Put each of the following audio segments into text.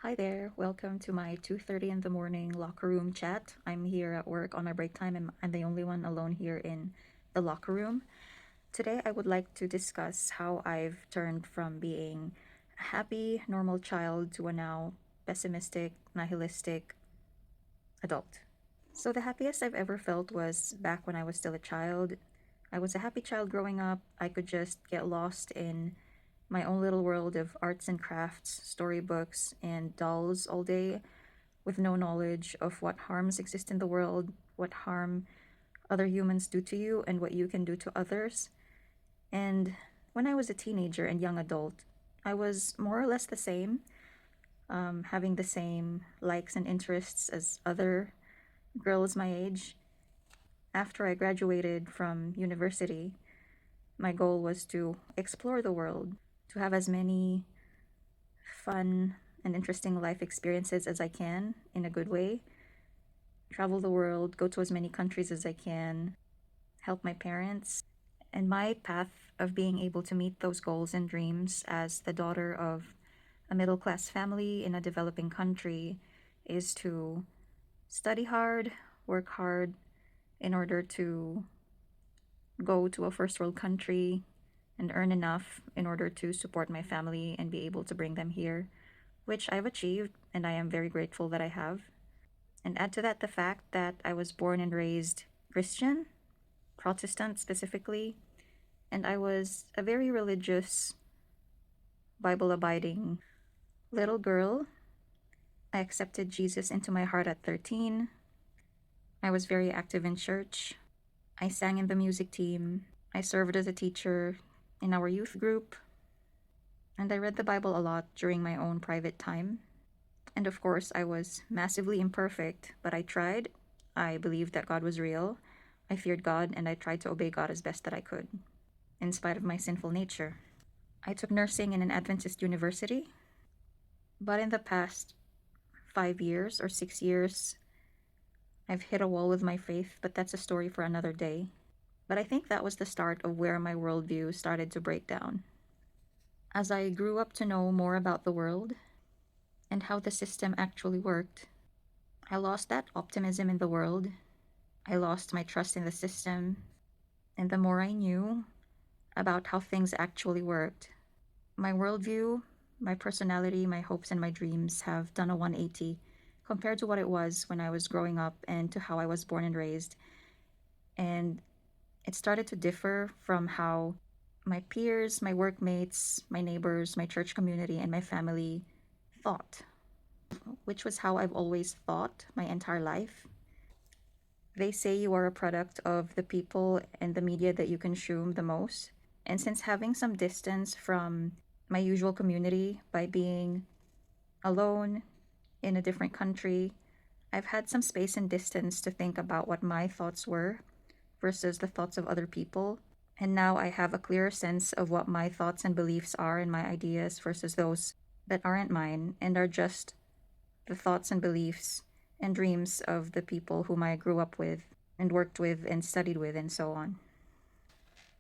Hi there, welcome to my 2:30 in the morning locker room chat. I'm here at work on my break time and I'm the only one alone here in the locker room. Today I would like to discuss how I've turned from being a happy, normal child to a now pessimistic, nihilistic adult. So the happiest I've ever felt was back when I was still a child. I was a happy child growing up. I could just get lost in my own little world of arts and crafts, storybooks, and dolls all day with no knowledge of what harms exist in the world, what harm other humans do to you, and what you can do to others. And when I was a teenager and young adult, I was more or less the same, having the same likes and interests as other girls my age. After I graduated from university, my goal was to explore the world, to have as many fun and interesting life experiences as I can in a good way, travel the world, go to as many countries as I can, help my parents. And my path of being able to meet those goals and dreams as the daughter of a middle class family in a developing country is to study hard, work hard in order to go to a first world country and earn enough in order to support my family and be able to bring them here, which I've achieved and I am very grateful that I have. And add to that the fact that I was born and raised Christian, Protestant specifically, and I was a very religious, Bible abiding little girl. I accepted Jesus into my heart at 13. I was very active in church. I sang in the music team. I served as a teacher in our youth group. And I read the Bible a lot during my own private time. And of course, I was massively imperfect, but I tried. I believed that God was real. I feared God, and I tried to obey God as best that I could, in spite of my sinful nature. I took nursing in an Adventist university, but in the past 5 years or 6 years, I've hit a wall with my faith, but that's a story for another day. But I think that was the start of where my worldview started to break down. As I grew up to know more about the world and how the system actually worked, I lost that optimism in the world. I lost my trust in the system. And the more I knew about how things actually worked, my worldview, my personality, my hopes, and my dreams have done a 180 compared to what it was when I was growing up and to how I was born and raised. And it started to differ from how my peers, my workmates, my neighbors, my church community, and my family thought, which was how I've always thought my entire life. They say you are a product of the people and the media that you consume the most. And since having some distance from my usual community by being alone in a different country, I've had some space and distance to think about what my thoughts were versus the thoughts of other people. And now I have a clearer sense of what my thoughts and beliefs are and my ideas versus those that aren't mine and are just the thoughts and beliefs and dreams of the people whom I grew up with and worked with and studied with and so on.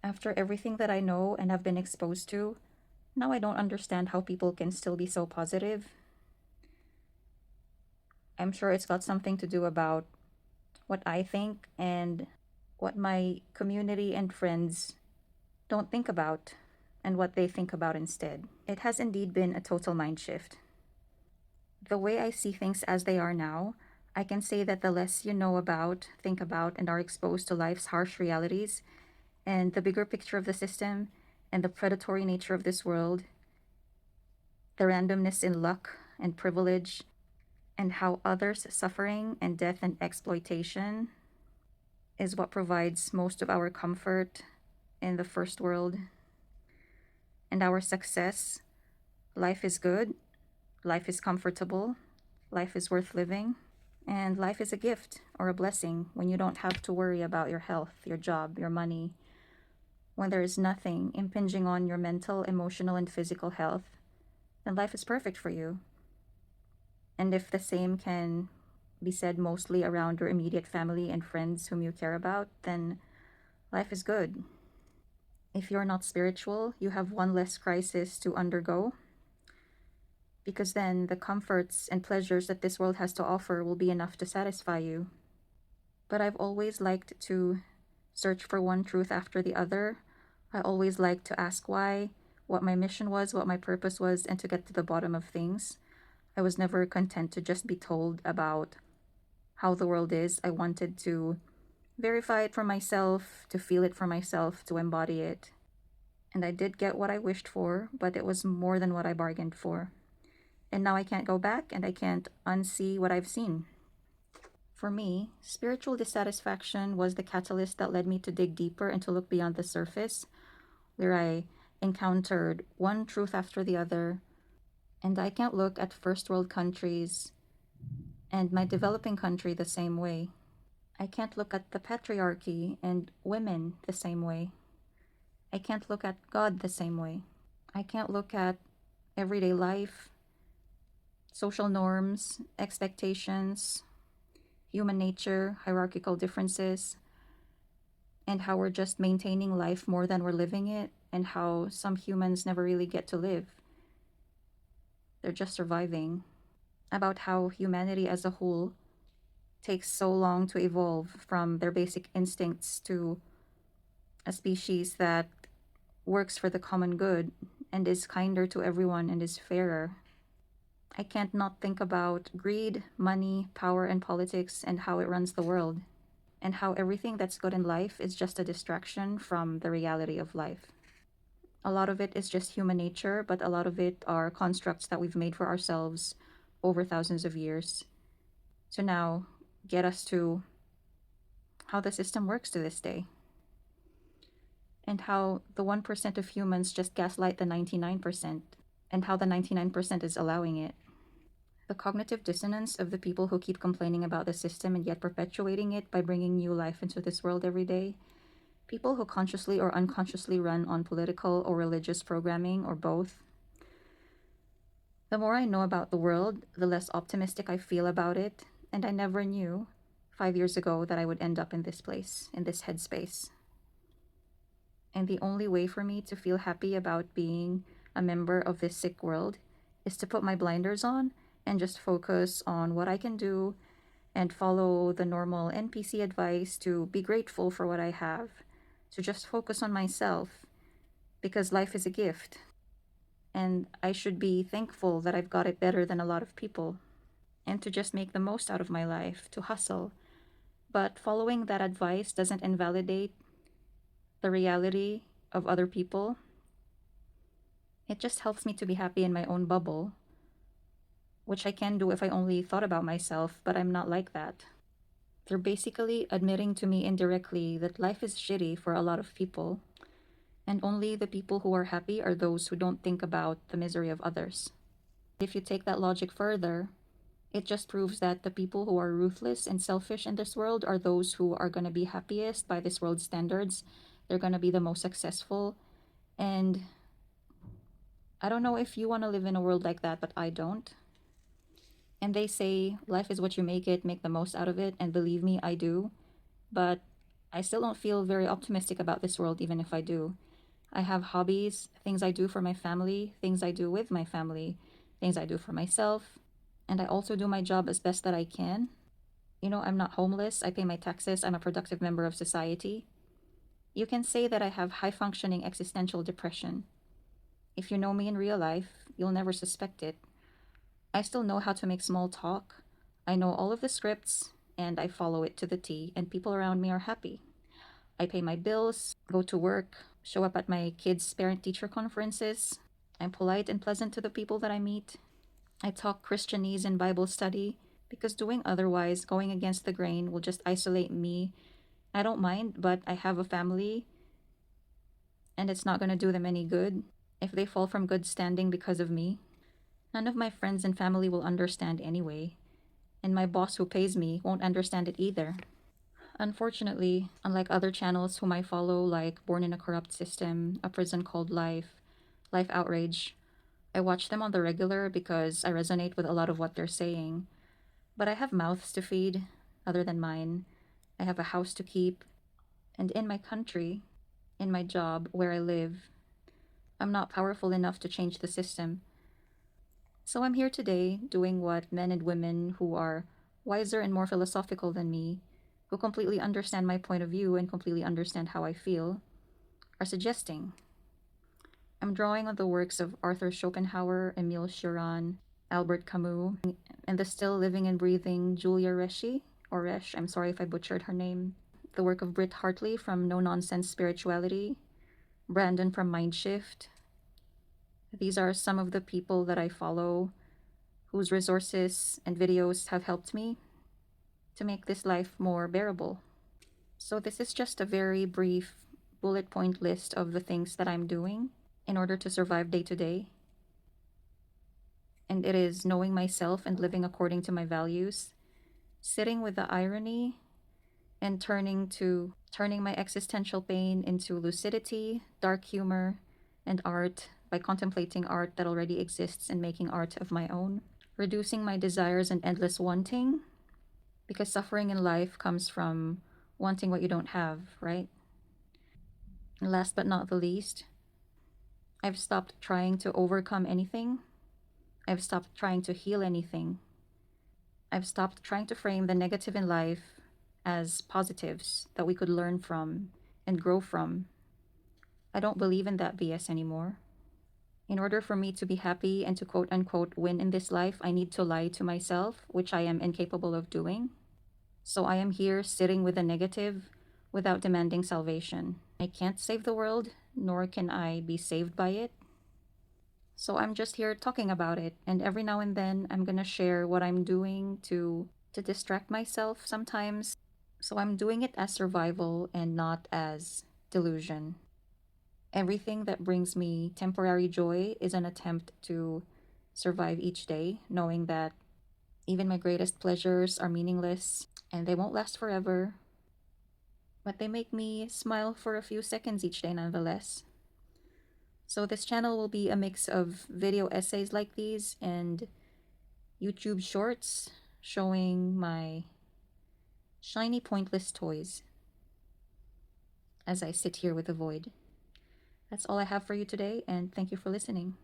After everything that I know and have been exposed to, now I don't understand how people can still be so positive. I'm sure it's got something to do about what I think and what my community and friends don't think about and what they think about instead. It has indeed been a total mind shift. The way I see things as they are now, I can say that the less you know about, think about, and are exposed to life's harsh realities, and the bigger picture of the system, and the predatory nature of this world, the randomness in luck and privilege, and how others' suffering and death and exploitation is what provides most of our comfort in the first world. And our success, life is good, life is comfortable, life is worth living, and life is a gift or a blessing when you don't have to worry about your health, your job, your money, when there is nothing impinging on your mental, emotional, and physical health, then life is perfect for you. And if the same can be said mostly around your immediate family and friends whom you care about, then life is good. If you're not spiritual, you have one less crisis to undergo. because then the comforts and pleasures that this world has to offer will be enough to satisfy you. But I've always liked to search for one truth after the other. I always liked to ask why, what my mission was, what my purpose was, and to get to the bottom of things. I was never content to just be told about how the world is. I wanted to verify it for myself, to feel it for myself, to embody it. And I did get what I wished for, but it was more than what I bargained for. And now I can't go back and I can't unsee what I've seen. For me, spiritual dissatisfaction was the catalyst that led me to dig deeper and to look beyond the surface, where I encountered one truth after the other. And I can't look at first world countries and my developing country the same way. I can't look at the patriarchy and women the same way. I can't look at God the same way. I can't look at everyday life, social norms, expectations, human nature, hierarchical differences, and how we're just maintaining life more than we're living it, and how some humans never really get to live. They're just surviving. About how humanity as a whole takes so long to evolve from their basic instincts to a species that works for the common good and is kinder to everyone and is fairer. I can't not think about greed, money, power, and politics and how it runs the world, and how everything that's good in life is just a distraction from the reality of life. A lot of it is just human nature, but a lot of it are constructs that we've made for ourselves over thousands of years to now get us to how the system works to this day, and how the 1% of humans just gaslight the 99%, and how the 99% is allowing it. The cognitive dissonance of the people who keep complaining about the system and yet perpetuating it by bringing new life into this world every day. People who consciously or unconsciously run on political or religious programming or both. The more I know about the world, the less optimistic I feel about it, and I never knew 5 years ago that I would end up in this place, in this headspace. And the only way for me to feel happy about being a member of this sick world is to put my blinders on and just focus on what I can do and follow the normal NPC advice to be grateful for what I have, to just focus on myself, because life is a gift. And I should be thankful that I've got it better than a lot of people, and to just make the most out of my life, to hustle. But following that advice doesn't invalidate the reality of other people. It just helps me to be happy in my own bubble, which I can do if I only thought about myself, but I'm not like that. They're basically admitting to me indirectly that life is shitty for a lot of people, and only the people who are happy are those who don't think about the misery of others. If you take that logic further, it just proves that the people who are ruthless and selfish in this world are those who are going to be happiest by this world's standards. They're going to be the most successful. And I don't know if you want to live in a world like that, but I don't. And they say life is what you make the most out of it. And believe me, I do. But I still don't feel very optimistic about this world, even if I do. I have hobbies, things I do for my family, things I do with my family, things I do for myself. And I also do my job as best that I can. You know, I'm not homeless, I pay my taxes, I'm a productive member of society. You can say that I have high functioning existential depression. If you know me in real life, you'll never suspect it. I still know how to make small talk. I know all of the scripts, and I follow it to the T, and people around me are happy. I pay my bills, go to work, show up at my kids' parent teacher conferences. I'm polite and pleasant to the people that I meet. I talk Christianese in Bible study, because doing otherwise, going against the grain, will just isolate me. I don't mind, but I have a family, and it's not going to do them any good if they fall from good standing because of me. None of my friends and family will understand anyway, and my boss who pays me won't understand it either. Unfortunately, unlike other channels whom I follow, like Born in a Corrupt System, A Prison Called Life, Life Outrage, I watch them on the regular because I resonate with a lot of what they're saying. But I have mouths to feed, other than mine. I have a house to keep. And in my country, in my job, where I live, I'm not powerful enough to change the system. So I'm here today doing what men and women who are wiser and more philosophical than me, who completely understand my point of view and completely understand how I feel, are suggesting. I'm drawing on the works of Arthur Schopenhauer, Emile Cioran, Albert Camus, and the still living and breathing Julia Reschi, or Resch, I'm sorry if I butchered her name. The work of Britt Hartley from No Nonsense Spirituality, Brandon from Mindshift. These are some of the people that I follow whose resources and videos have helped me to make this life more bearable. So, this is just a very brief bullet point list of the things that I'm doing in order to survive day to day. And it is knowing myself and living according to my values, sitting with the irony, and turning my existential pain into lucidity, dark humor, and art by contemplating art that already exists and making art of my own, reducing my desires and endless wanting, because suffering in life comes from wanting what you don't have, right? And last but not the least, I've stopped trying to overcome anything. I've stopped trying to heal anything. I've stopped trying to frame the negative in life as positives that we could learn from and grow from. I don't believe in that BS anymore. In order for me to be happy and to quote unquote win in this life, I need to lie to myself, which I am incapable of doing. So I am here sitting with the negative without demanding salvation. I can't save the world, nor can I be saved by it. So I'm just here talking about it, and every now and then I'm gonna share what I'm doing to distract myself sometimes. So I'm doing it as survival and not as delusion. Everything that brings me temporary joy is an attempt to survive each day, knowing that even my greatest pleasures are meaningless and they won't last forever, but they make me smile for a few seconds each day nonetheless. So, this channel will be a mix of video essays like these and YouTube shorts showing my shiny, pointless toys as I sit here with the void. That's all I have for you today, and thank you for listening.